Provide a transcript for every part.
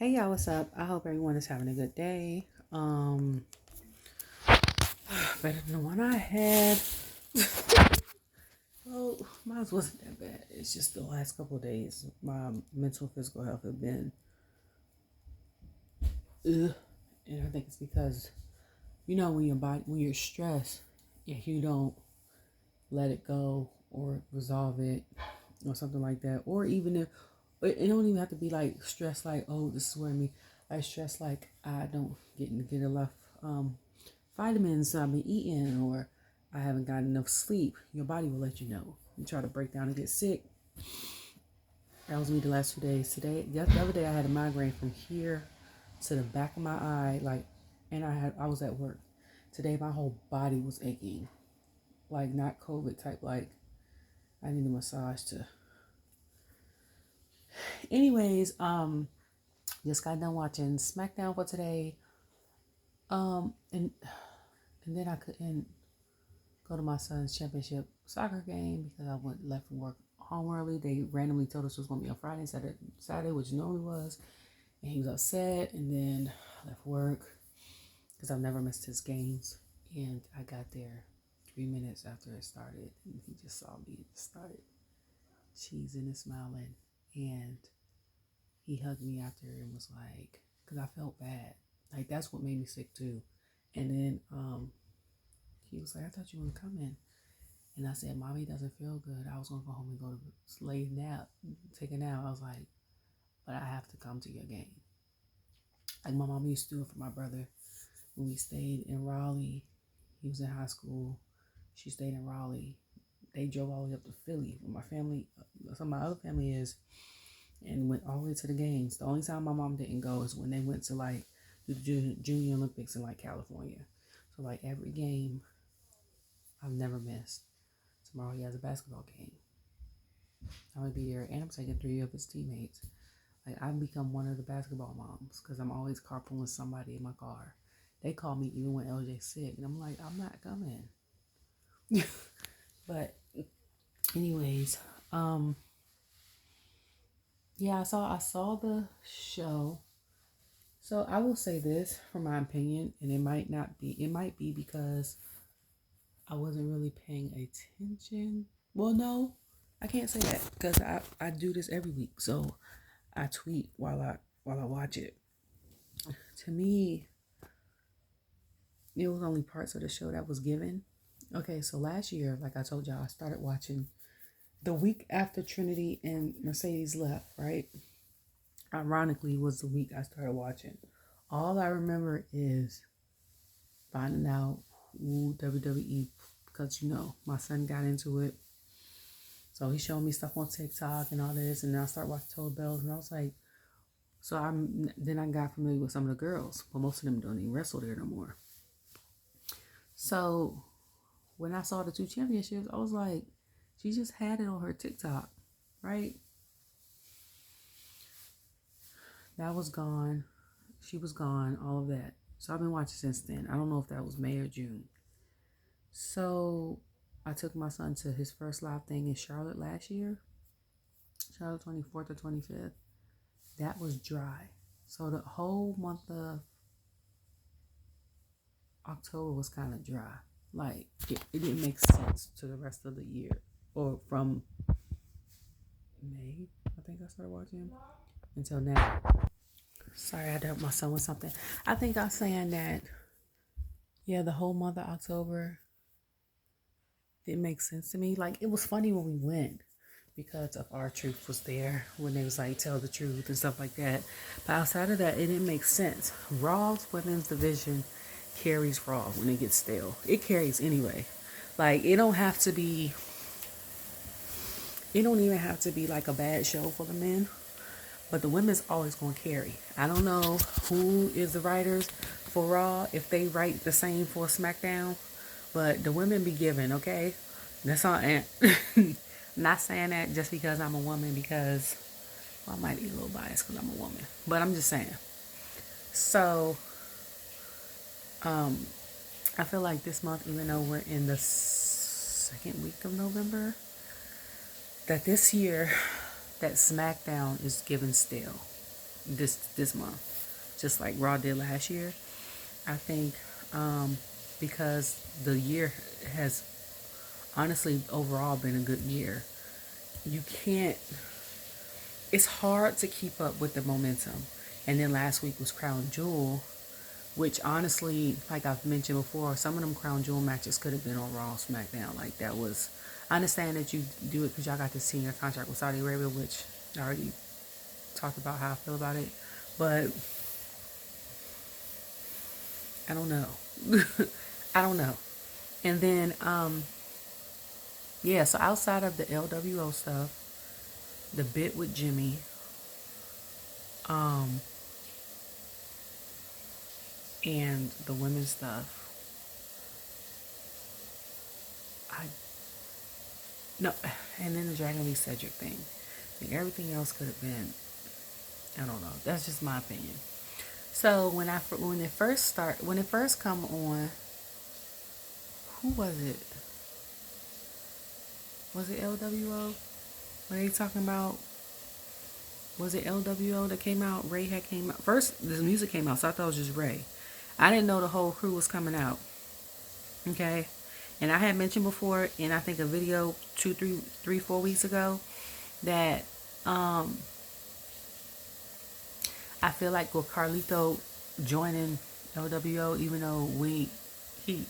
Hey y'all, what's up? I hope everyone is having a good day. Better than the one I had. Well, mine wasn't that bad. It's just the last couple of days, my mental and physical health have been ugh. And I think it's because, when you're stressed, if you don't let it go or resolve it or something like that, or even if it don't even have to be like stress, like, oh, this is where me. I stress like I don't get enough vitamins I've been eating, or I haven't got enough sleep. Your body will let you know. You try to break down and get sick. That was me the last 2 days. The other day, I had a migraine from here to the back of my eye, and I was at work. Today, my whole body was aching, like not COVID type, like I need a massage to. Anyways, just got done watching Smackdown for today. And then I couldn't go to my son's championship soccer game because I left from work home early. They randomly told us it was going to be on Friday instead of Saturday, which normally was. And he was upset. And then I left work because I've never missed his games. And I got there 3 minutes after it started. And he just saw me and started cheesing and smiling. And he hugged me after and was like, because I felt bad. Like, that's what made me sick too. And then he was like, I thought you weren't coming. And I said, Mommy doesn't feel good. I was going to go home and go to lay nap, take a nap. I was like, but I have to come to your game. Like my mom used to do it for my brother when we stayed in Raleigh. He was in high school. She stayed in Raleigh. They drove all the way up to Philly where my family, some of my other family is, and went all the way to the games. The only time my mom didn't go is when they went to like do the Junior Olympics in like California. So like every game I've never missed. Tomorrow he has a basketball game. I'm going to be there, and I'm taking 3 of his teammates. Like, I've become one of the basketball moms because I'm always carpooling somebody in my car. They call me even when LJ's sick, and I'm like, I'm not coming. But anyways, yeah, I saw the show. So I will say this from my opinion, and it might be because I wasn't really paying attention. Well, no, I can't say that because I do this every week. So I tweet while I watch it. To me, it was only parts of the show that was given. Okay, so last year, like I told y'all, I started watching the week after Trinity and Mercedes left, right? Ironically, was the week I started watching. All I remember is finding out who WWE, because my son got into it. So he showed me stuff on TikTok and all this, and then I started watching Total Bells, and I was like, then I got familiar with some of the girls, but most of them don't even wrestle there no more. So when I saw the 2 championships, I was like, she just had it on her TikTok, right? That was gone. She was gone, all of that. So I've been watching since then. I don't know if that was May or June. So I took my son to his first live thing in Charlotte last year. Charlotte 24th or 25th. That was dry. So the whole month of October was kind of dry. Like, it didn't make sense to the rest of the year. Or from May, I think I started watching, until now. Sorry, I had to help my son with something. I think I was saying that, yeah, the whole month of October didn't make sense to me. Like, it was funny when we went because of R-Truth was there when they was like, tell the truth and stuff like that. But outside of that, it didn't make sense. Raw's women's division carries Raw when it gets stale. It carries anyway. Like, it don't even have to be like a bad show for the men, but the women's always going to carry. I don't know who is the writers for Raw, if they write the same for SmackDown, but the women be giving, okay? That's all. Not saying that just because I'm a woman, because I might be a little biased because I'm a woman, but I'm just saying. So, I feel like this month, even though we're in the second week of November, that this year, that SmackDown is given stale. this month, just like Raw did last year. I think because the year has honestly overall been a good year. You can't. It's hard to keep up with the momentum. And then last week was Crown Jewel, which honestly, like I've mentioned before, some of them Crown Jewel matches could have been on Raw, SmackDown. Like that was. I understand that you do it because y'all got the senior contract with Saudi Arabia, which I already talked about how I feel about it. But I don't know. I don't know. And then, yeah, so outside of the LWO stuff, the bit with Jimmy, and the women's stuff, I, no, and then the Dragon Lee Cedric thing. And everything else could have been, I don't know. That's just my opinion. So when it first come on, who was it? Was it LWO? What are they talking about? Was it LWO that came out? Ray had came out. First, the music came out, so I thought it was just Ray. I didn't know the whole crew was coming out. Okay? And I had mentioned before in I think a video 4 weeks ago that I feel like with Carlito joining LWO, even though he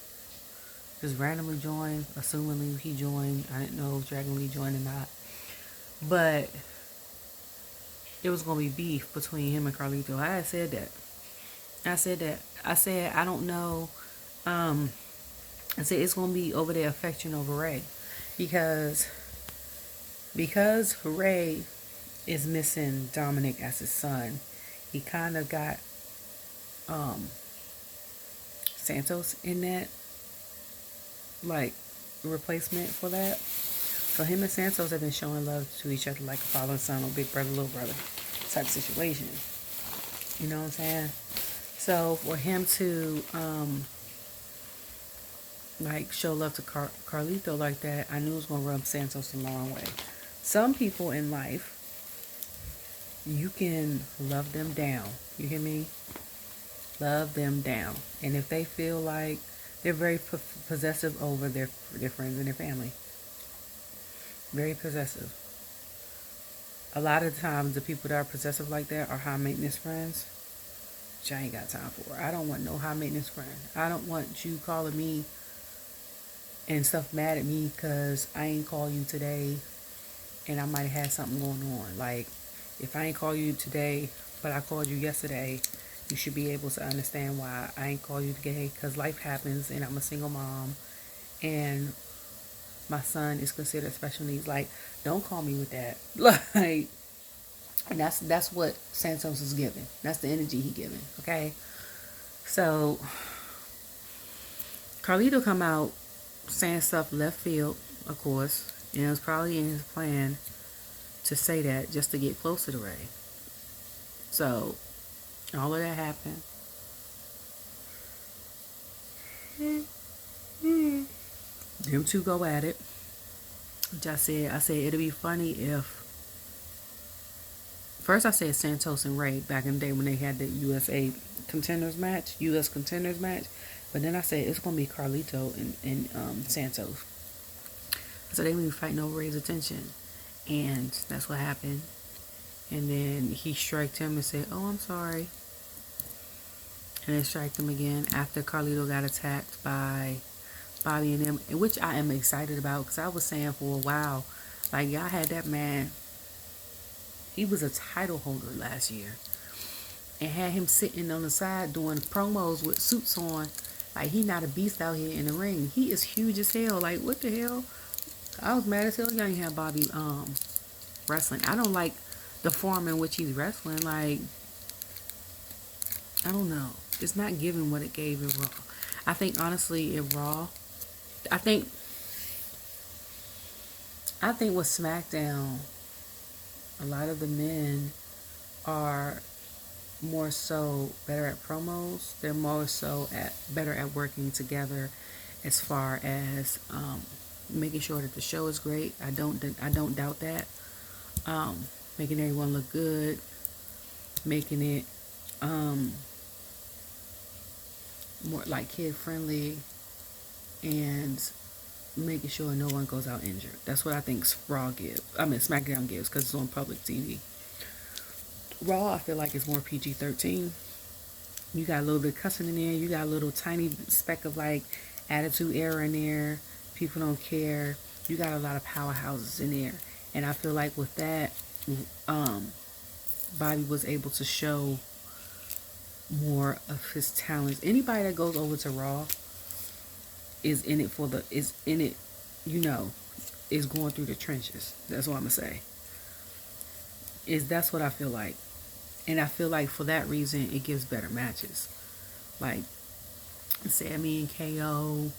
just randomly joined, assumingly he joined. I didn't know if Dragon Lee joined or not. But it was going to be beef between him and Carlito. I had said that. I said, I don't know. I said it's going to be over their affection over Ray. Because Ray is missing Dominic as his son, he kind of got Santos in that, like, replacement for that. So him and Santos have been showing love to each other like a father and son or big brother, little brother type situation. You know what I'm saying? So for him to like show love to Carlito like that, I knew it was gonna rub Santos the wrong way. Some people in life, you can love them down. You hear me? Love them down. And if they feel like they're very possessive over their friends and their family, very possessive. A lot of times, the people that are possessive like that are high maintenance friends, which I ain't got time for. I don't want no high maintenance friend. I don't want you calling me and stuff mad at me because I ain't call you today and I might have had something going on. Like, if I ain't call you today, but I called you yesterday, you should be able to understand why I ain't call you today, because life happens and I'm a single mom and my son is considered special needs. Like, don't call me with that. Like, and that's what Santos is giving. That's the energy he giving. Okay, so Carlito come out saying stuff left field, of course, and it was probably in his plan to say that just to get closer to Ray. So all of that happened. Them two go at it. Which I said it'd be funny if first I said Santos and Ray back in the day when they had the US Contenders match. But then I said it's gonna be Carlito and Santos. So they were fighting over Ray's attention. And that's what happened. And then he striked him and said, "Oh, I'm sorry." And then striked him again after Carlito got attacked by Bobby and them, which I am excited about because I was saying for a while, like, y'all had that man, he was a title holder last year, and had him sitting on the side doing promos with suits on, like he not a beast out here in the ring. He is huge as hell. Like, what the hell? I was mad as hell y'all ain't have Bobby wrestling. I don't like the form in which he's wrestling. Like, I don't know. It's not giving what it gave in Raw. I think honestly in Raw, I think with SmackDown, a lot of the men are more so better at promos. They're more so better at working together, as far as making sure that the show is great. I don't doubt that. Making everyone look good. making it more like kid friendly and making sure no one goes out injured. That's what I think SmackDown gives because it's on public TV. Raw, I feel like it's more PG-13. You got a little bit of cussing in there. You got a little tiny speck of like attitude error in there. People don't care. You got a lot of powerhouses in there, and I feel like with that, Bobby was able to show more of his talents. Anybody that goes over to Raw is in it is going through the trenches. That's what I'm gonna say. That's what I feel like. And I feel like for that reason it gives better matches. Like Sami and KO,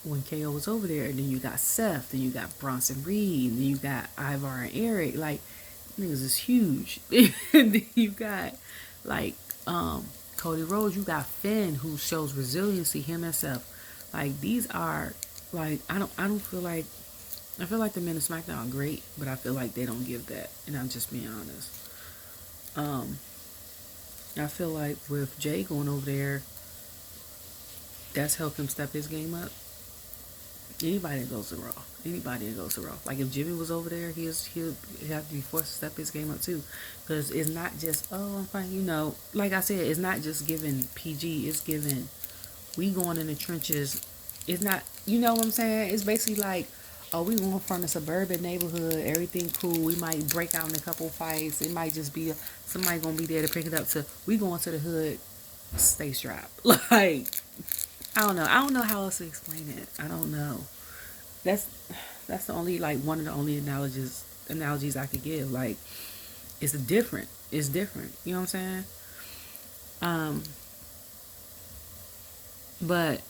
when KO was over there, and then you got Seth, then you got Bronson Reed, then you got Ivar and Eric, like niggas is huge. And then you got like Cody Rhodes, you got Finn who shows resiliency, him and Seth. Like these are like I don't feel like I feel like the men of SmackDown are great, but I feel like they don't give that, and I'm just being honest. I feel like with Jay going over there, that's helped him step his game up. Anybody that goes to Raw, like if Jimmy was over there, he'll have to be forced to step his game up too, because it's not just I'm fine, like I said, it's not just giving PG, it's giving we going in the trenches. It's not, what I'm saying? It's basically like, we going from a suburban neighborhood, everything cool. We might break out in a couple fights. It might just be somebody gonna be there to pick it up. To we going to the hood, stay strapped. Like I don't know how else to explain it. I don't know. That's the only one of the only analogies I could give. Like it's different. It's different. You know what I'm saying? But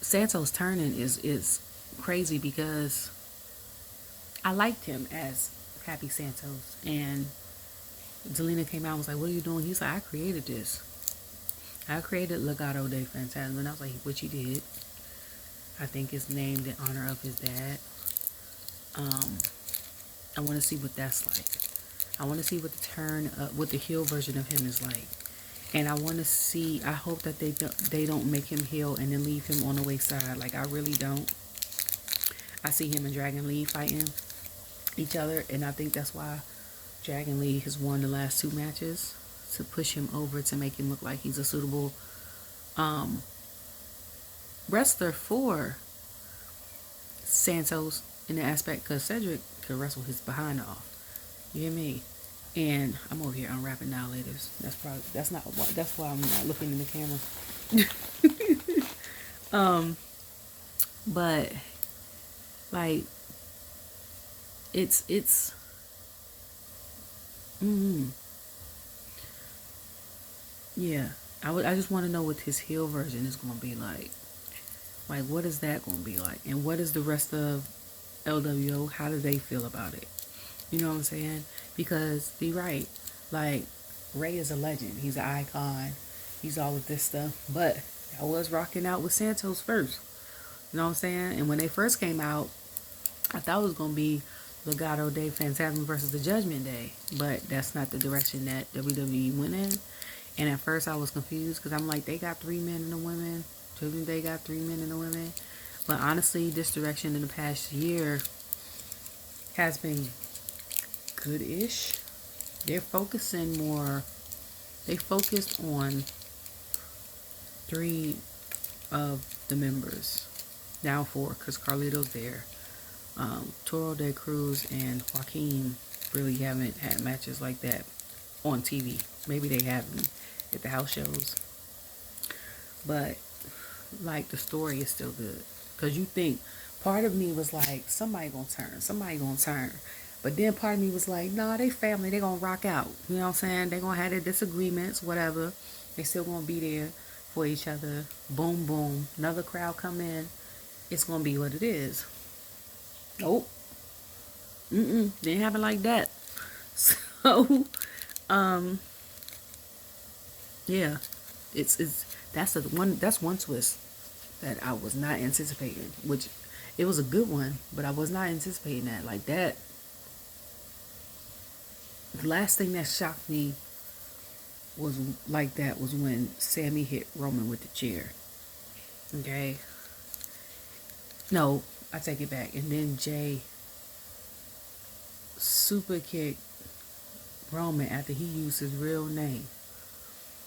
Santos turning is crazy because I liked him as Happy Santos, and Zelina came out and was like, "What are you doing?" He's like, "I created this. I created Legado de Fantasma," and I was like, "What you did?" I think it's named in honor of his dad. I want to see what that's like. I want to see what what the heel version of him is like, and I want to see. I hope that they don't make him heel and then leave him on the wayside. Like I really don't. I see him and Dragon Lee fighting each other, and I think that's why Dragon Lee has won the last 2 matches, to push him over, to make him look like he's a suitable wrestler for Santos in the aspect, because Cedric could wrestle his behind off. You hear me? And I'm over here unwrapping now, ladies. That's why I'm not looking in the camera. But like it's yeah. I just want to know what his heel version is gonna be like. Like what is that gonna be like? And what is the rest of LWO? How do they feel about it? You know what I'm saying? Because be right, like Ray is a legend. He's an icon. He's all of this stuff. But I was rocking out with Santos first. You know what I'm saying? And when they first came out, I thought it was going to be Legado de Fantasma versus the Judgment Day. But that's not the direction that WWE went in. And at first I was confused because I'm like, they got 3 men and a woman. Judgment Day got 3 men and a woman. But honestly, this direction in the past year has been good-ish. They focused on 3 of the members. Now 4, because Carlito's there. Toro de Cruz and Joaquin really haven't had matches like that on TV. Maybe they haven't at the house shows. But, like, the story is still good. Because you think, part of me was like, somebody gonna turn. But then part of me was like, nah, they family, they gonna rock out. You know what I'm saying? They gonna have their disagreements, whatever. They still gonna be there for each other. Boom, boom. Another crowd come in. It's gonna be what it is. Nope. Didn't happen like that. So, yeah. That's one twist that I was not anticipating, which it was a good one, but I was not anticipating that like that. last thing that shocked me was like that was when Sami hit Roman with the chair. Okay. No, I take it back. And then Jay super kicked Roman after he used his real name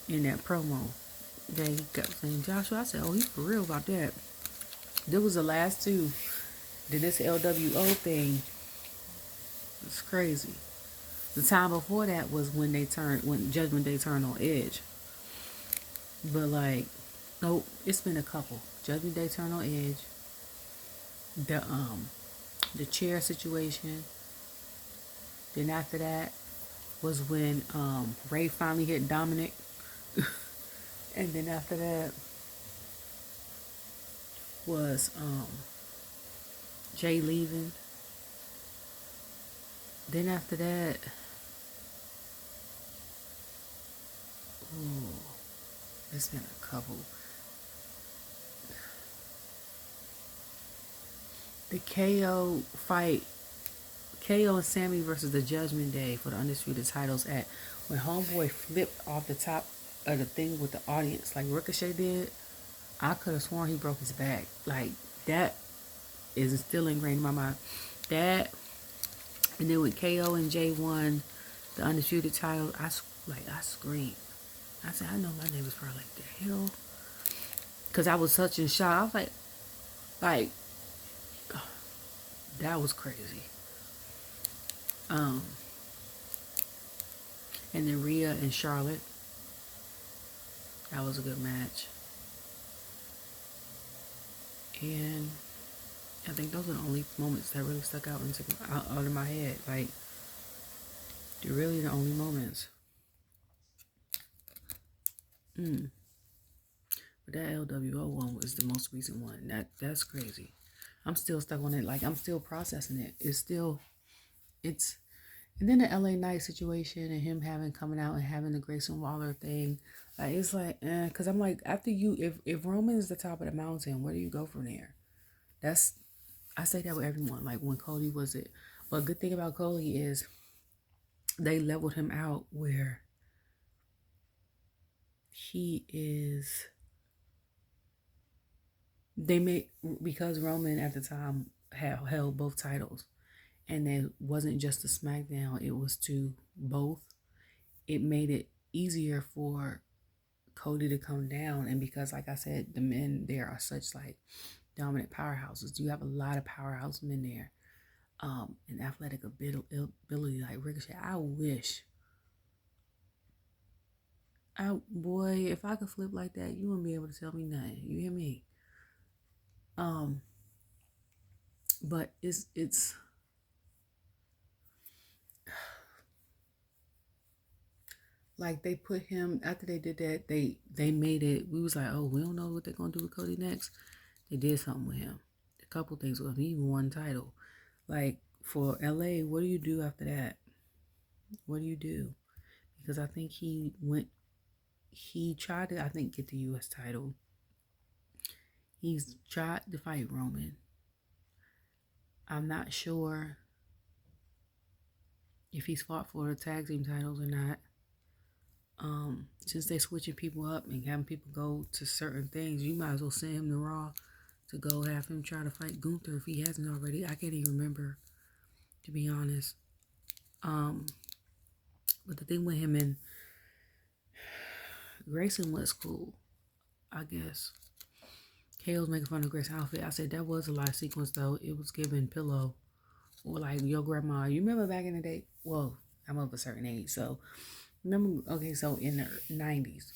in that promo. Then he kept saying Joshua. I said, oh, he's for real about that. There was the last two. Then this LWO thing was crazy. The time before that was when Judgment Day turned on Edge. But like, nope, it's been a couple. Judgment Day turned on Edge. The chair situation. Then after that was when Ray finally hit Dominic. And then after that was Jay leaving. Then after that, it's been a couple. The KO fight, KO and Sami versus the Judgment Day for the Undisputed titles at when Homeboy flipped off the top of the thing with the audience like Ricochet did. I could have sworn he broke his back. Like, that is still ingrained in my mind. That, and then when KO and Jay won the Undisputed title, I screamed. I said, I know my name was probably like, the hell? Because I was such in shock. I was like, that was crazy. And then Rhea and Charlotte. That was a good match. And I think those are the only moments that really stuck out out of my head. Like, they're really the only moments. But that LWO one was the most recent one. That's crazy. I'm still stuck on it. Like, I'm still processing it. And then the LA Knight situation and him coming out and having the Grayson Waller thing. Like, it's like, because I'm like, after if Roman is the top of the mountain, where do you go from there? I say that with everyone. Like, when Cody was it. But good thing about Cody is they leveled him out where he is. Because Roman at the time held both titles, and it wasn't just a SmackDown, it was to both. It made it easier for Cody to come down, and because, like I said, the men there are such like dominant powerhouses. You have a lot of powerhouse men there, and athletic ability like Ricochet. I wish, boy, if I could flip like that, you wouldn't be able to tell me nothing. You hear me? But it's like they put him after they did that. They made it. We was like, oh, we don't know what they're gonna do with Cody next. They did something with him. A couple things with him. He even won title. Like, for LA, what do you do after that? What do you do? Because I think he tried to, I think, get the US title. He's tried to fight Roman. I'm not sure if he's fought for the tag team titles or not. Since they're switching people up and having people go to certain things, you might as well send him to Raw to go have him try to fight Gunther if he hasn't already. I can't even remember, to be honest. But the thing with him and Grayson was cool, I guess. KO was making fun of Grayson's outfit. I said that was a live sequence though. It was giving Pillow or like your grandma. You remember back in the day? Well, I'm of a certain age, so remember. Okay, so in the 90s,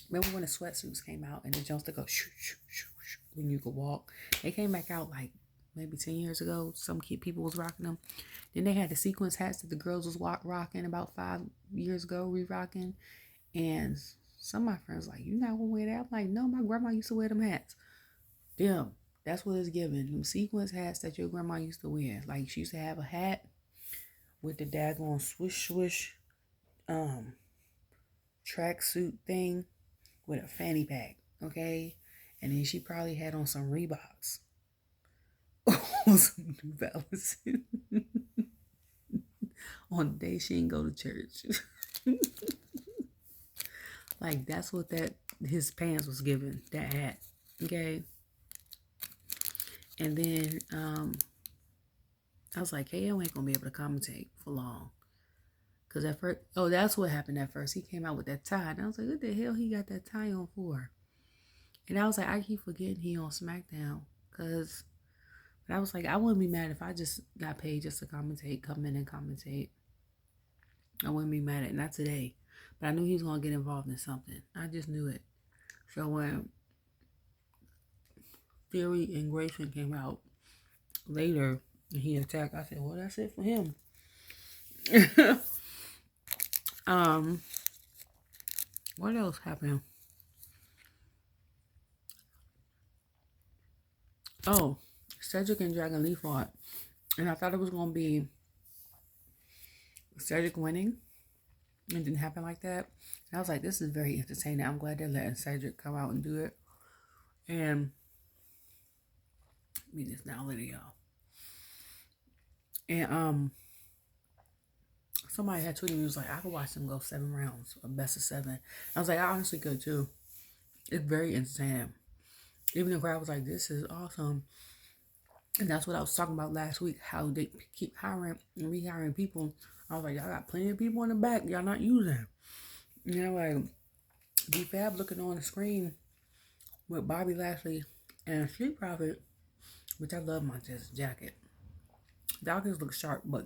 remember when the sweatsuits came out and the jumps that go shoo, shoo, shoo, shoo, when you could walk? They came back out like maybe 10 years ago. Some people was rocking them. Then they had the sequence hats that the girls was rocking about 5 years ago, re-rocking. And some of my friends like, you not gonna wear that? I'm like, no, my grandma used to wear them hats. Them, that's what it's giving. Them sequence hats that your grandma used to wear. Like, she used to have a hat with the daggone swish swish tracksuit thing with a fanny pack, okay? And then she probably had on some Reeboks. Some New Balance. on the day she didn't go to church. Like, that's what his pants was giving, that hat. Okay. And then I was like, hey, I ain't gonna be able to commentate for long. Because at first, that's what happened at first. He came out with that tie. And I was like, what the hell he got that tie on for? And I was like, I keep forgetting he on Smackdown. But I was like, I wouldn't be mad if I just got paid just to commentate, come in and commentate. I wouldn't be mad at it. Not today. But I knew he was going to get involved in something. I just knew it. So when Theory and Grayson came out later and he attacked, I said, well, that's it for him. What else happened? Oh, Cedric and Dragon Lee fought. And I thought it was going to be Cedric winning. It didn't happen like that. And I was like, this is very entertaining. I'm glad they're letting Cedric come out and do it. And let me just now let it y'all. And somebody had tweeted me, was like, I could watch them go 7 rounds, a best of 7. I was like, I honestly could too. It's very entertaining. Even the crowd was like, this is awesome. And that's what I was talking about last week, how they keep hiring and rehiring people. I was like, y'all got plenty of people in the back y'all not using. You know, like, B-Fab looking on the screen with Bobby Lashley and Street Profit, which I love Montez's jacket. Dawkins look sharp, but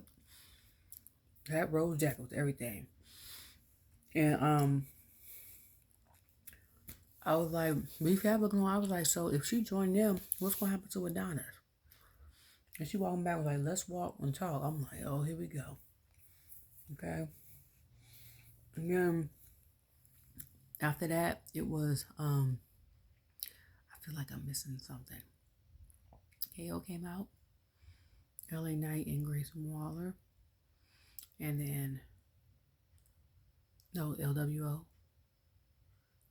that rose jacket was everything. And I was like, B-Fab looking on, I was like, so if she joined them, what's going to happen to Adonis? And she walking back was like, let's walk and talk. I'm like, oh, here we go. Okay. And then after that, it was, I feel like I'm missing something. KO came out. LA Knight and Grayson Waller. And then, no, LWO.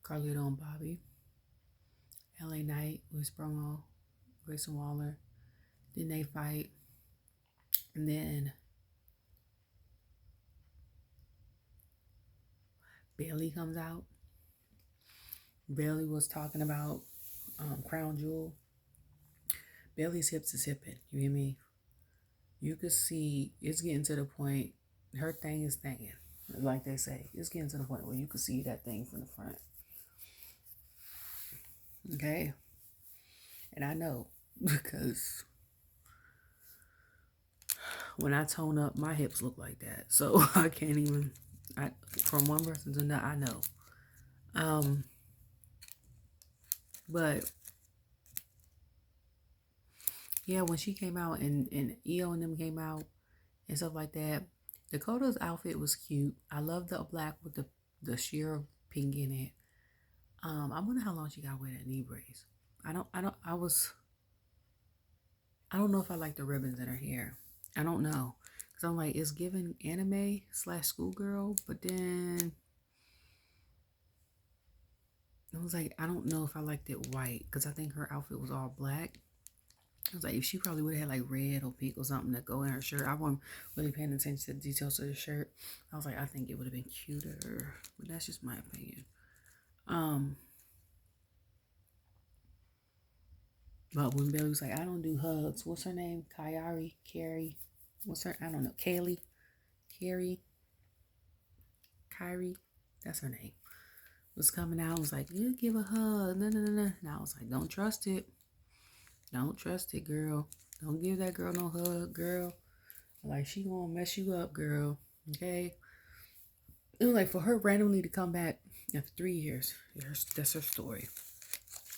Carlito and Bobby. LA Knight was promo. Grayson Waller. Then they fight. And then Bailey comes out. Bailey was talking about Crown Jewel. Bailey's hips is hipping. You hear me? You could see it's getting to the point, her thing is thinging. Like they say, it's getting to the point where you could see that thing from the front. Okay? And I know because when I tone up, my hips look like that. So I can't even, from one person to another, I know. But yeah, when she came out and EO and them came out and stuff like that, Dakota's outfit was cute. I love the black with the sheer pink in it. I wonder how long she got with that knee brace. I don't know if I like the ribbons in her hair. I don't know. Because I'm like, it's giving anime / schoolgirl, but then I was like, I don't know if I liked it white because I think her outfit was all black. I was like, if she probably would have had like red or pink or something to go in her shirt. I wasn't really paying attention to the details of the shirt. I was like, I think it would have been cuter, but that's just my opinion. But when Bailey was like, I don't do hugs. What's her name? Carrie. What's her? I don't know. Kyrie. That's her name. Was coming out. Was like, you give a hug. No. And I was like, don't trust it. Don't trust it, girl. Don't give that girl no hug, girl. Like, she gonna mess you up, girl. Okay? It was like for her randomly to come back after 3 years. That's her story.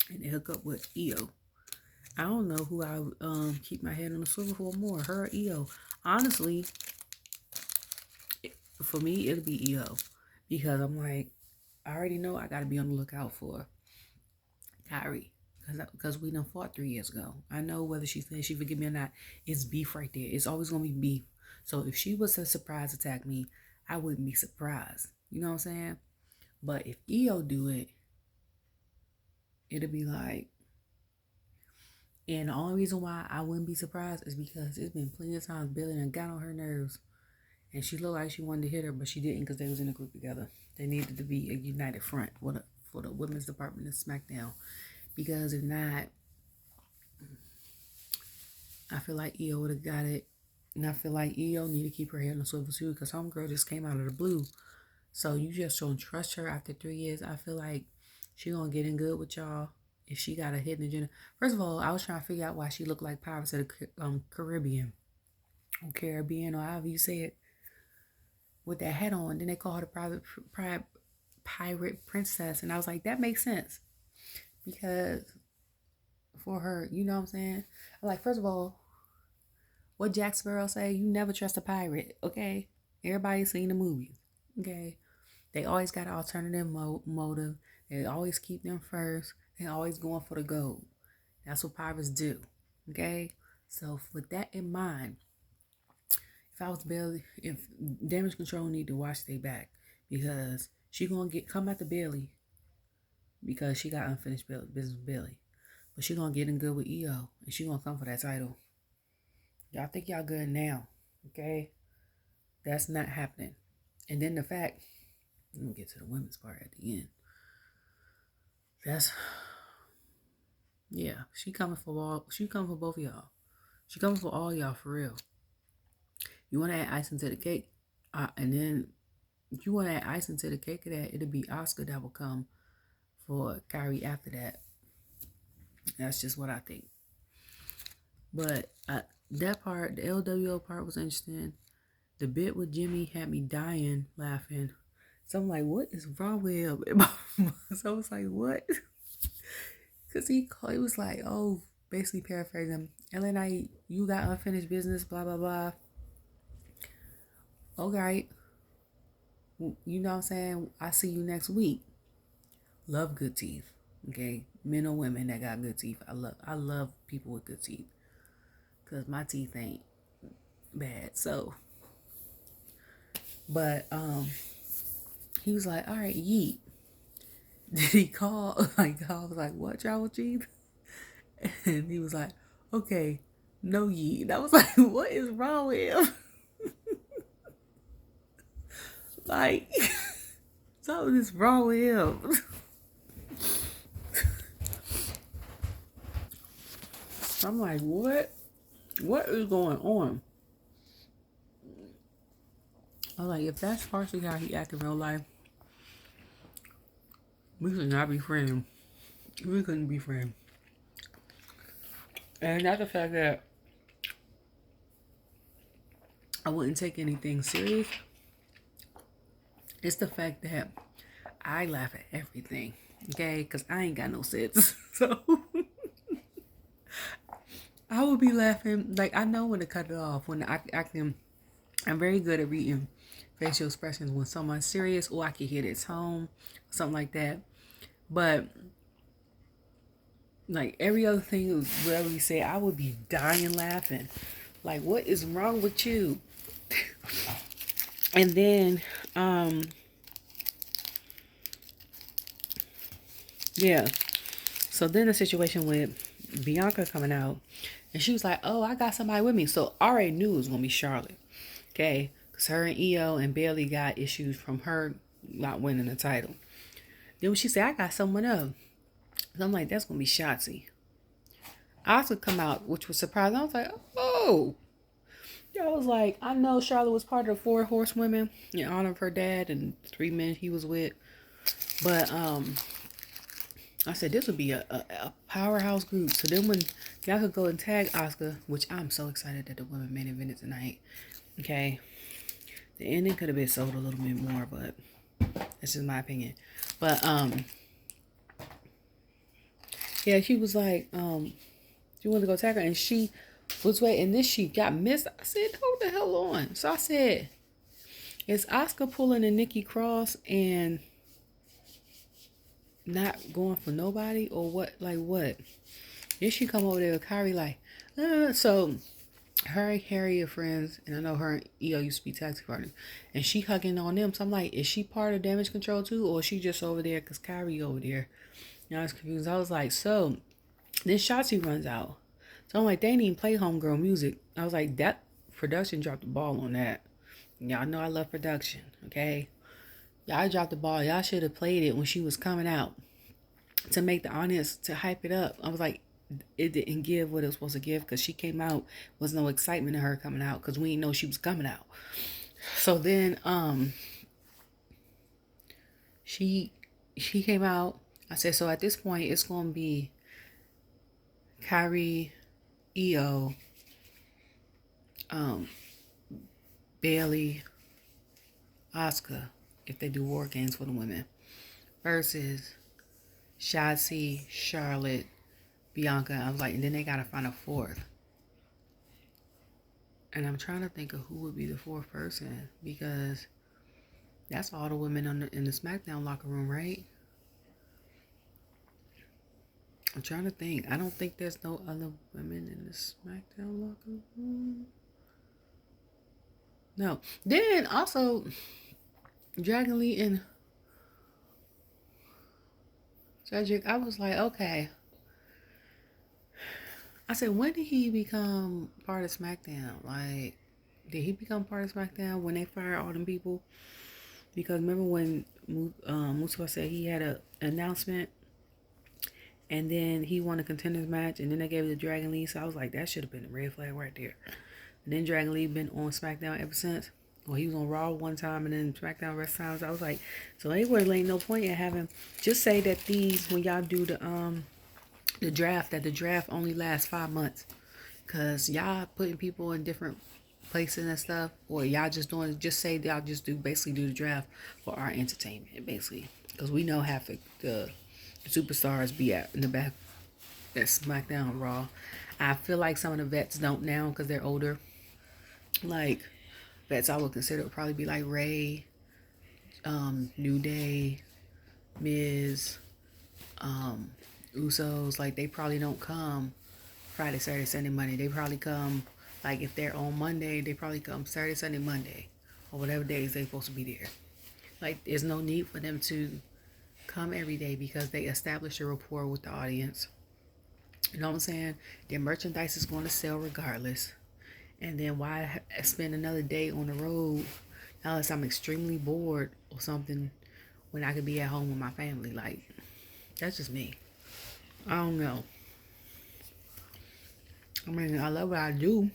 And they hook up with EO. I don't know who I would keep my head on the swivel for more, her or EO. Honestly, for me, it'll be EO. Because I'm like, I already know I got to be on the lookout for Kyrie. Because we done fought 3 years ago. I know whether she says she forgive me or not, it's beef right there. It's always going to be beef. So if she was to surprise attack me, I wouldn't be surprised. You know what I'm saying? But if EO do it, it'll be like, and the only reason why I wouldn't be surprised is because it's been plenty of times Billy done got on her nerves And she looked like she wanted to hit her, but she didn't because they was in a group together. They needed to be a united front for the women's department of SmackDown. Because if not, I feel like Io would have got it. And I feel like Io need to keep her head on the swivel too, because homegirl just came out of the blue. So you just don't trust her after 3 years. I feel like she gonna get in good with y'all if she got a hidden agenda. First of all, I was trying to figure out why she looked like Pirates of the Caribbean. Or Caribbean, or however you say it. With that hat on. Then they call her the pirate princess. And I was like, that makes sense. Because for her, you know what I'm saying? I'm like, first of all, what Jack Sparrow say? You never trust a pirate, okay? Everybody's seen the movies, okay? They always got an alternative motive. They always keep them first. They always going for the gold. That's what pirates do, okay? So with that in mind, if Damage Control need to watch their back, because she gonna come at the Bailey because she got unfinished business with Bailey. But she gonna get in good with Io, and she gonna come for that title. Y'all think y'all good now, okay? That's not happening. And then the fact, let me get to the women's part at the end. She coming for both of y'all. She coming for all y'all for real. You want to add icing to the cake, and then if you want to add icing to the cake of that, it'll be Asuka that will come for Kyrie after that. That's just what I think. But that part, the LWO part was interesting. The bit with Jimmy had me dying laughing. So I'm like, what is wrong with him? So I was like, what? Because he was like, oh, basically paraphrasing, LA Knight, you got unfinished business, blah, blah, blah. Okay. You know what I'm saying? I see you next week. Love good teeth. Okay? Men or women that got good teeth. I love people with good teeth. Because my teeth ain't bad. So. But, he was like, all right, yeet. Did he call? I was like, what, y'all teeth? And he was like, okay, no yeet. And I was like, what is wrong with him? Like, something is wrong with him. I'm like, what? What is going on? I was like, if that's partially how he acts in real life, we could not be friends. We couldn't be friends. And not the fact that I wouldn't take anything serious. It's the fact that I laugh at everything, okay? Because I ain't got no sense. So I would be laughing. Like, I know when to cut it off. When I'm very good at reading facial expressions when someone's serious, or I can hear their tone, something like that. But like every other thing, whatever we say, I would be dying laughing. Like, what is wrong with you? And then, so then the situation with Bianca coming out, and she was like, oh, I got somebody with me. So I already knew it was going to be Charlotte. Okay? Because her and Io and Bailey got issues from her not winning the title. Then when she said, I got someone else. So I'm like, that's going to be Shotzi. Asuka come out, which was surprising. I was like, oh. I was like, I know Charlotte was part of the 4 horsewomen in honor of her dad and 3 men he was with. But I said this would be a powerhouse group. So then when y'all could go and tag Asuka, which I'm so excited that the women main evented tonight. Okay. The ending could have been sold a little bit more, but that's just my opinion. But yeah, she was like, she wanted to go tag her, and she was waiting, and then she got missed. I said, hold the hell on. So I said, is Asuka pulling a Nikki Cross and not going for nobody, or what? Like what? Then she come over there with Kyrie like, so her and Harry are friends, and I know her and Io used to be taxi partners, and she hugging on them. So I'm like, is she part of Damage Control too, or is she just over there because Kyrie over there? You know, I was confused. I was like, so then Shotzi runs out. So I'm like, they didn't even play homegirl music. I was like, that production dropped the ball on that. Y'all know I love production, okay? Y'all dropped the ball. Y'all should have played it when she was coming out to make the audience, to hype it up. I was like, it didn't give what it was supposed to give because she came out, was no excitement in her coming out because we didn't know she was coming out. So then she came out. I said, so at this point it's gonna be Kyrie, Io, Bailey, Asuka, if they do War Games for the women, versus Shotzi, Charlotte, Bianca. I was like, and then they gotta find a fourth. And I'm trying to think of who would be the fourth person because that's all the women in the Smackdown locker room, right? I'm trying to think. I don't think there's no other women in the Smackdown locker room. No. Then also, Dragon Lee and Cedric, I was like, okay. I said, when did he become part of SmackDown? Like, did he become part of SmackDown when they fired all them people? Because remember when Mustafa said he had an announcement and then he won a Contenders match and then they gave it to Dragon Lee. So I was like, that should have been a red flag right there. And then Dragon Lee been on SmackDown ever since. Well, he was on Raw one time and then SmackDown rest times. I was like, so anyway, ain't no point in having, just say that these, when y'all do the draft, that the draft only lasts 5 months. Cause y'all putting people in different places and stuff, or y'all just doing, just say y'all just basically do the draft for our entertainment, basically. Cause we know half the superstars be in the back at SmackDown, Raw. I feel like some of the vets don't now because they're older. Like vets I would consider would probably be like Ray, New Day, Miz, Usos. Like they probably don't come Friday, Saturday, Sunday, Monday. They probably come, like if they're on Monday, they probably come Saturday, Sunday, Monday, or whatever days they're supposed to be there. Like there's no need for them to come every day because they establish a rapport with the audience. You know what I'm saying? Their merchandise is going to sell regardless. And then why spend another day on the road unless I'm extremely bored or something when I could be at home with my family? Like, that's just me. I don't know. I mean, I love what I do.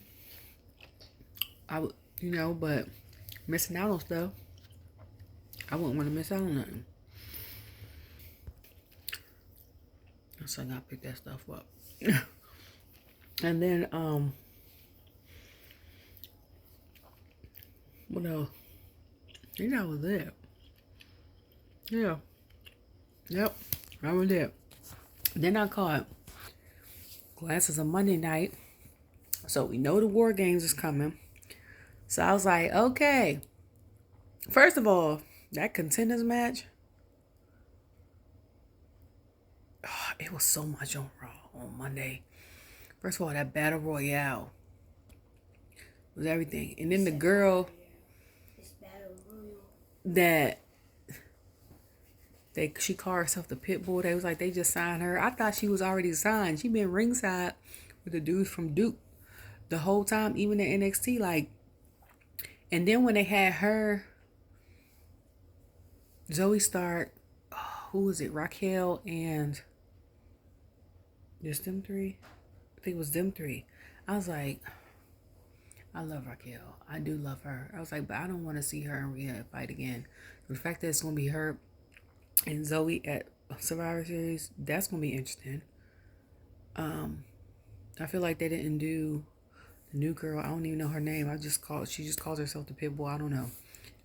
I would, but missing out on stuff, I wouldn't want to miss out on nothing. So I gotta pick that stuff up. And then, what else? I think that was it. Yeah. Yep. That was it. Then I caught glasses on Monday night. So we know the War Games is coming. So I was like, okay. First of all, that Contenders match, it was so much on Raw on Monday. First of all, that Battle Royale was everything. And then the girl that she called herself the Pitbull. They was like, they just signed her. I thought she was already signed. She been ringside with the dudes from Duke the whole time, even at NXT. Like, and then when they had her, Zoe Stark, who was it? Raquel and just them three. I think it was them three. I was like, I love Raquel. I do love her. I was like, but I don't want to see her in Rhea fight again. The fact that it's gonna be her and Zoe at Survivor Series, that's gonna be interesting. I feel like they didn't do the new girl. I don't even know her name. She just calls herself the Pitbull. I don't know.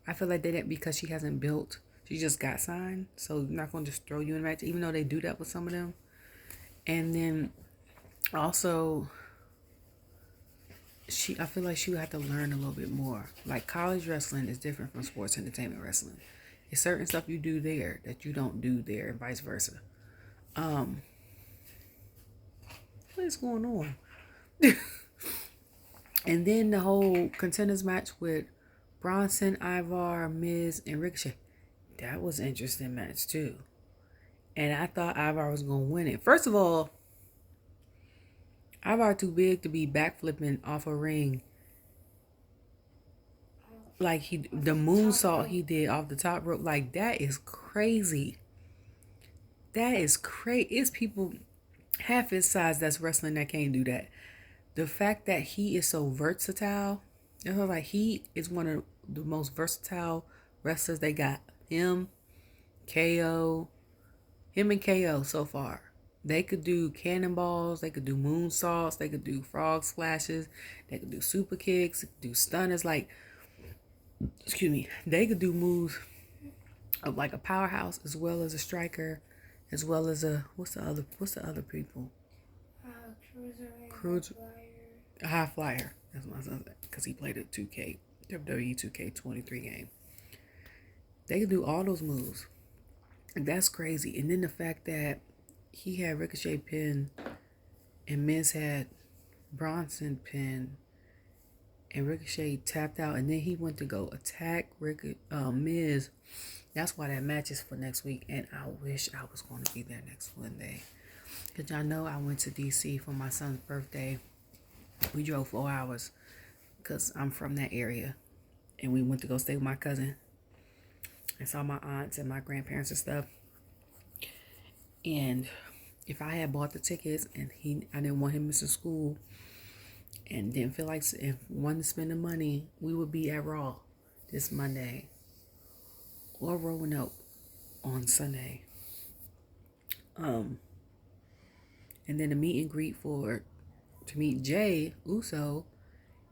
I feel like they didn't because she hasn't built. She just got signed, so you're not gonna just throw you in the match, even though they do that with some of them. And then also, I feel like she would have to learn a little bit more. Like college wrestling is different from sports entertainment wrestling. There's certain stuff you do there that you don't do there, and vice versa. What is going on? And then the whole Contenders match with Bronson, Ivar, Miz, and Ricochet. That was an interesting match too. And I thought Ivar was going to win it. First of all, Ivar too big to be backflipping off a ring like the moonsault he did off the top rope, like that is crazy. That is crazy. It's people half his size that's wrestling that can't do that. The fact that he is so versatile, like he is one of the most versatile wrestlers they got. Him and KO so far. They could do cannonballs, they could do moonsaults, they could do frog splashes, they could do super kicks, they could do stunners, like, excuse me, they could do moves of like a powerhouse as well as a striker, as well as a, what's the other people? Cruiser, high flyer. That's my son said, because he played a 2K, WWE 2K23 game. They could do all those moves. That's crazy. And then the fact that he had Ricochet pin and Miz had Bronson pin and Ricochet tapped out, and then he went to go attack Miz. That's why that match is for next week, and I wish I was going to be there next Monday. Because y'all know I went to DC for my son's birthday. We drove 4 hours because I'm from that area, and we went to go stay with my cousin. I saw my aunts and my grandparents and stuff. And if I had bought the tickets and I didn't want him missing school and didn't feel like if wanted to spend the money, we would be at Raw this Monday or Roanoke on Sunday. And then the meet and greet to meet Jay Uso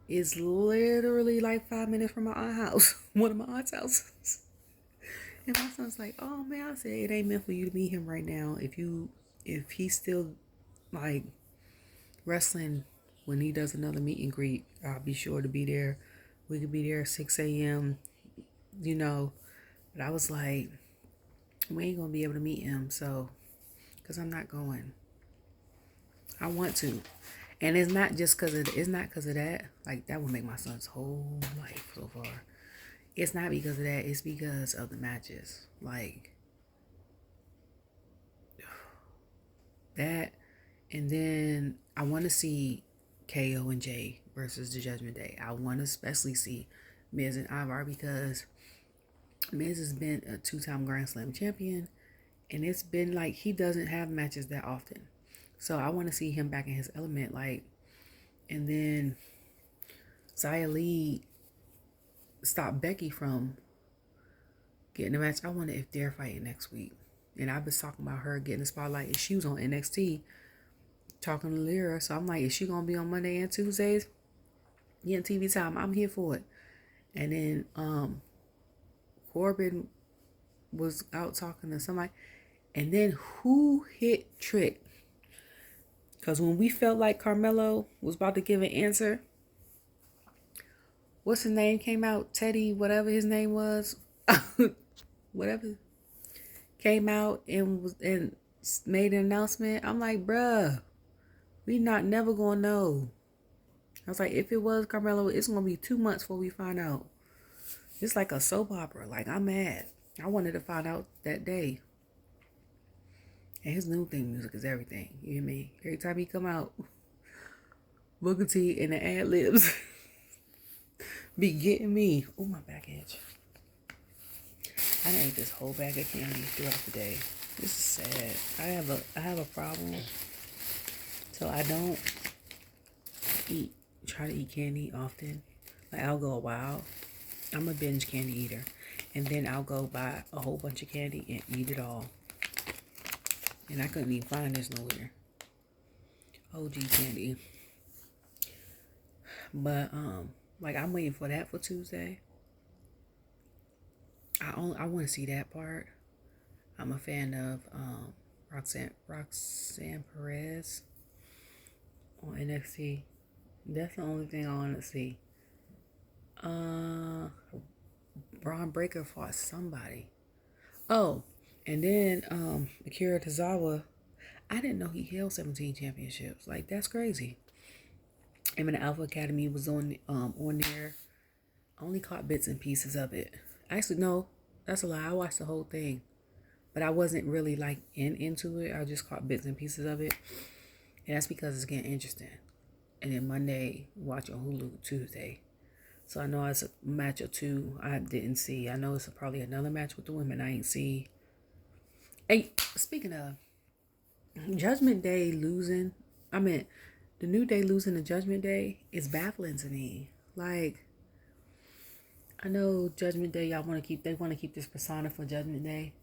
is literally like 5 minutes from my aunt's house, one of my aunt's houses. And my son's like, oh man, I said, it ain't meant for you to meet him right now. If he's still like wrestling when he does another meet and greet, I'll be sure to be there. We could be there at 6 a.m., But I was like, we ain't going to be able to meet him, so, because I'm not going. I want to. And it's not just because of that. Like, that would make my son's whole life so far. It's not because of that. It's because of the matches. Like, that. And then I want to see KO and Jay versus the Judgment Day. I want to especially see Miz and Ivar because Miz has been a 2-time Grand Slam champion. And it's been like he doesn't have matches that often. So I want to see him back in his element. Like, and then Xia Li stop Becky from getting a match. I wonder if they're fighting next week. And I've been talking about her getting the spotlight. And she was on NXT talking to Lyra. So I'm like, is she going to be on Monday and Tuesdays? Yeah, TV time. I'm here for it. And then Corbin was out talking to somebody. And then who hit Trick? Because when we felt like Carmelo was about to give an answer, what's his name came out? Teddy, whatever his name was. Whatever. Came out and made an announcement. I'm like, bruh, we never gonna know. I was like, if it was Carmelo, it's gonna be 2 months before we find out. It's like a soap opera. Like, I'm mad. I wanted to find out that day. And his new theme music is everything. You hear me? Every time he come out, Booker T and the ad libs be getting me. Oh, my back edge. I done ate this whole bag of candy throughout the day. This is sad. I have a problem. So I don't try to eat candy often. Like, I'll go a while. I'm a binge candy eater. And then I'll go buy a whole bunch of candy and eat it all. And I couldn't even find this nowhere. OG candy. But, like, I'm waiting for that for Tuesday. I want to see that part. I'm a fan of Roxanne Perez on NXT. That's the only thing I want to see. Braun Breaker fought somebody. Oh, and then Akira Tozawa, I didn't know he held 17 championships. Like, that's crazy. Him and the Alpha Academy was on there. I only caught bits and pieces of it. Actually, no, that's a lie. I watched the whole thing. But I wasn't really like into it. I just caught bits and pieces of it. And that's because it's getting interesting. And then Monday, watch on Hulu. Tuesday, So I know it's a match or two I didn't see. I know it's probably another match with the women I ain't see. Hey, speaking of Judgment Day losing, the New Day losing the Judgment Day is baffling to me. Like, I know Judgment Day, they want to keep this persona for Judgment Day,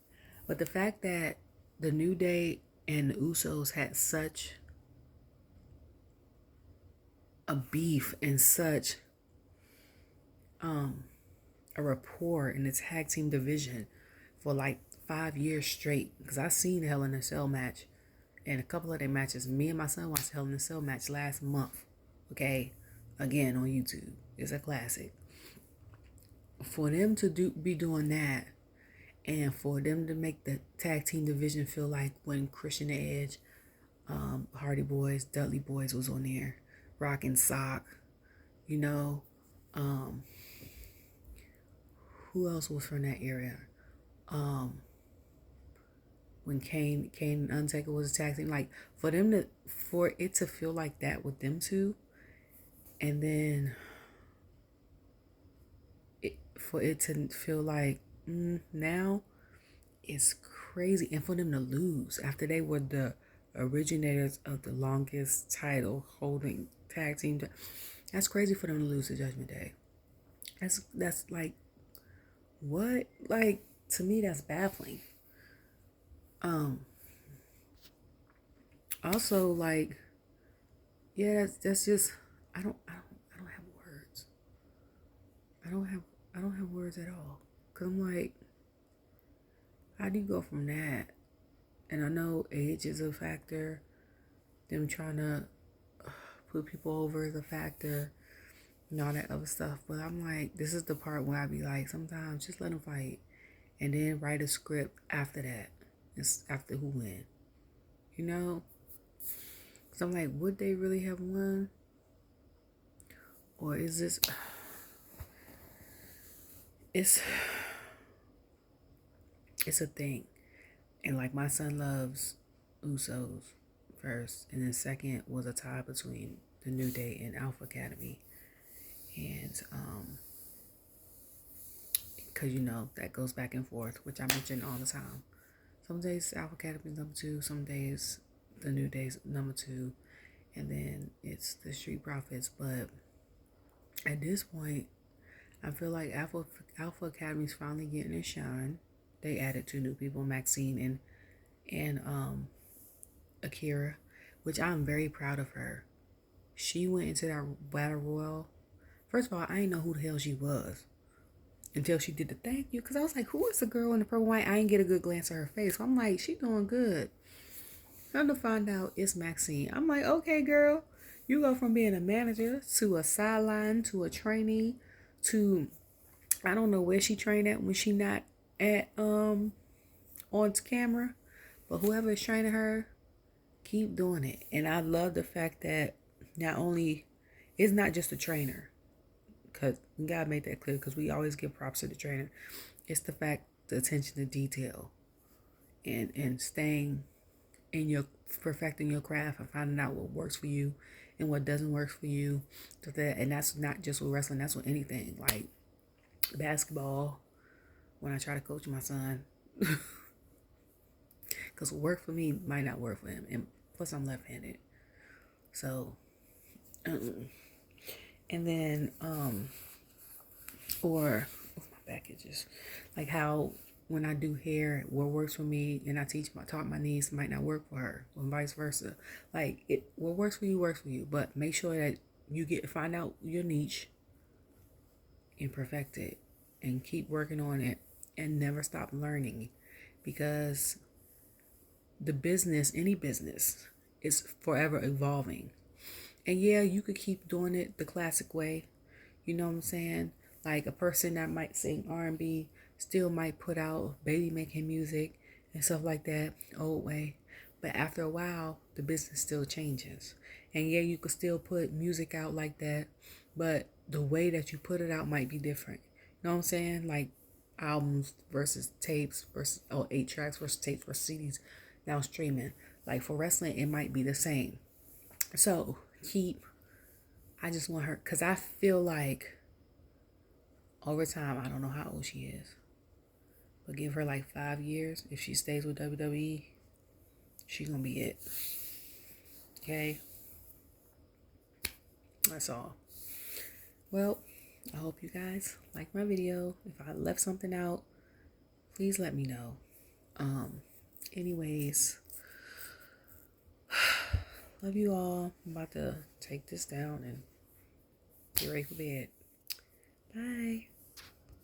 but the fact that the New Day and the Usos had such a beef and such a rapport in the tag team division for like 5 years straight, because I seen the Hell in a Cell match and a couple of their matches. Me and my son watched the Hell in a Cell match last month. Okay, again on YouTube. It's a classic. For them to be doing that, and for them to make the tag team division feel like when Christian Edge, Hardy Boys, Dudley Boys was on there, Rock and Sock, you know, who else was from that area? When Kane and Undertaker was a tag team, like for it to feel like that with them two, and then for it to feel like now it's crazy, and for them to lose after they were the originators of the longest title holding tag team, that's crazy for them to lose to Judgment Day. That's like, what? Like, to me, that's baffling. Also, like, yeah, that's just, I don't have words. I don't have words at all. Cause I'm like, how do you go from that? And I know age is a factor. Them trying to put people over is a factor, and all that other stuff. But I'm like, this is the part where I be like, sometimes just let them fight, and then write a script after that. It's after who win, you know? Because I'm like, would they really have won? Or is this... It's a thing. And like, my son loves Usos first. And then second was a tie between the New Day and Alpha Academy. And, because, you know, that goes back and forth, which I mention all the time. Some days Alpha Academy is number 2. Some days the New Day's number 2. And then it's the Street Profits. But at this point, I feel like Alpha Academy's finally getting a shine. They added 2 new people, Maxine and Akira, which I'm very proud of her. She went into that battle royal. First of all, I didn't know who the hell she was until she did the thank you, because I was like, who is the girl in the purple white? I didn't get a good glance at her face. So I'm like, she doing good. Come to find out, it's Maxine. I'm like, okay, girl, you go from being a manager to a sideline to a trainee to, I don't know where she trained at when she not at on camera, but whoever is training her, keep doing it. And I love the fact that not only it's not just a trainer, because we gotta make that clear, because we always give props to the trainer. It's the fact, the attention to detail, and staying in your, perfecting your craft and finding out what works for you and what doesn't work for you. And that's not just with wrestling, that's with anything. Like basketball, when I try to coach my son, because what worked for me might not work for him, and plus I'm left-handed. So and then or my back itches, like how when I do hair, what works for me and I taught my niece might not work for her, or vice versa. Like, what works for you, but make sure that you find out your niche and perfect it and keep working on it and never stop learning, because the business, any business, is forever evolving. And yeah, you could keep doing it the classic way. You know what I'm saying? Like, a person that might sing R&B still might put out baby making music and stuff like that, old way. But after a while, the business still changes. And yeah, you could still put music out like that, but the way that you put it out might be different. You know what I'm saying? Like albums versus tapes versus 8 tracks versus tapes versus CDs now streaming. Like for wrestling, it might be the same. So I just want her, because I feel like over time, I don't know how old she is, but give her like 5 years. If she stays with WWE, she gonna be it. Okay? That's all. Well, I hope you guys like my video. If I left something out, please let me know. Anyways, love you all. I'm about to take this down and get ready for bed. Bye.